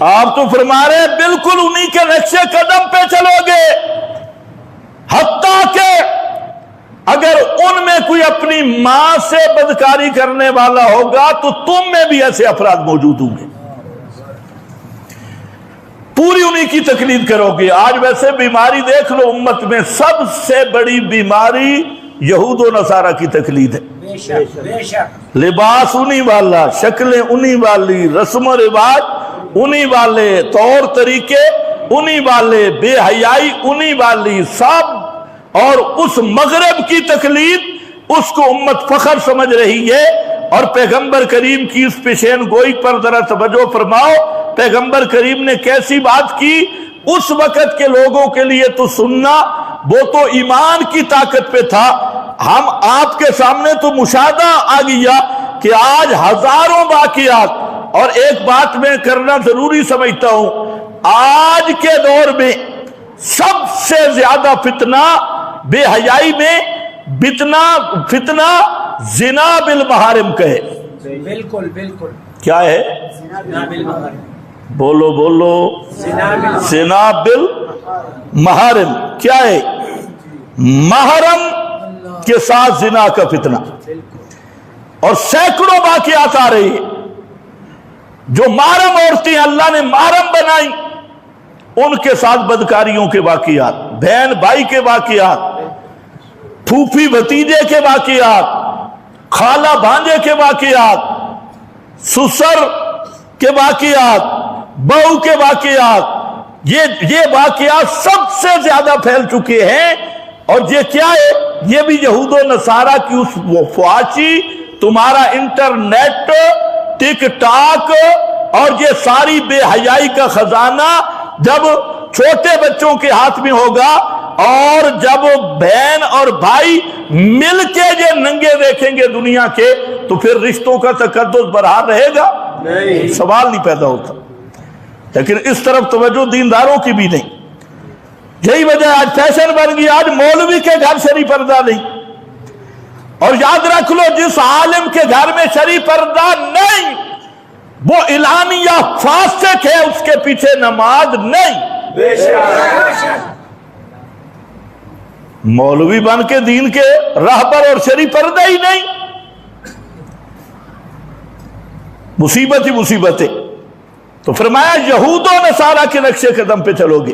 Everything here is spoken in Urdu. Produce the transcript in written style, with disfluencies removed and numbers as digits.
آپ تو فرما رہے ہیں بالکل انہی کے نقش قدم پہ چلو گے، حتیٰ کہ اگر ان میں کوئی اپنی ماں سے بدکاری کرنے والا ہوگا تو تم میں بھی ایسے افراد موجود ہوں گے، پوری انہی کی تقلید کرو گے۔ آج ویسے بیماری دیکھ لو امت میں، سب سے بڑی بیماری یہود و نصارہ کی تقلید ہے۔ بے شک لباس انہی والا، شکلیں انہی والی، رسم و رواج انہی والے، طور طریقے انہی والے، بے حیائی انہی والی، سب، اور اس مغرب کی تقلید اس کو امت فخر سمجھ رہی ہے۔ اور پیغمبر کریم کی اس پیشین گوئی پر ذرا توجہ فرماؤ، پیغمبر کریم نے کیسی بات کی۔ اس وقت کے لوگوں کے لیے تو سننا وہ تو ایمان کی طاقت پہ تھا، ہم آپ کے سامنے تو مشاہدہ آ گیا کہ آج ہزاروں واقعات، اور ایک بات میں کرنا ضروری سمجھتا ہوں، آج کے دور میں سب سے زیادہ فتنہ بے حیائی میں فتنہ زنا بالمحارم کا ہے۔ بالکل بالکل کیا ہے؟ زنا بالمحارم، بولو بولو، زنا بالمحارم کیا ہے؟ محرم کے ساتھ زنا کا فتنہ، اور سینکڑوں واقعات آ رہی ہیں جو محرم عورتیں اللہ نے محرم بنائی ان کے ساتھ بدکاریوں کے واقعات، بہن بھائی کے واقعات، پھوپھی بھتیجے کے واقعات، خالہ بھانجے کے واقعات، سسر کے واقعات، بہو کے واقعات، یہ واقعات سب سے زیادہ پھیل چکے ہیں۔ اور یہ کیا ہے؟ یہ بھی یہود و نصارہ کی اس فحاشی، تمہارا انٹرنیٹ، ٹک ٹاک اور یہ ساری بے حیائی کا خزانہ جب چھوٹے بچوں کے ہاتھ میں ہوگا، اور جب بہن اور بھائی مل کے یہ ننگے دیکھیں گے دنیا کے، تو پھر رشتوں کا تقدس برحال رہے گا؟ نہیں، سوال نہیں پیدا ہوتا۔ لیکن اس طرف توجہ دینداروں کی بھی نہیں، یہی وجہ آج فیشن بن گئی، آج مولوی کے گھر شرعی پردہ نہیں، اور یاد رکھ لو جس عالم کے گھر میں شرعی پردہ نہیں وہ اعلانیہ فاسق ہے، اس کے پیچھے نماز نہیں۔ بے شک مولوی بن کے دین کے راہ پر اور شرعی پردہ ہی نہیں، مصیبت ہی مصیبت ہے۔ تو فرمایا یہود و نصارہ کے نقش قدم پہ چلو گے۔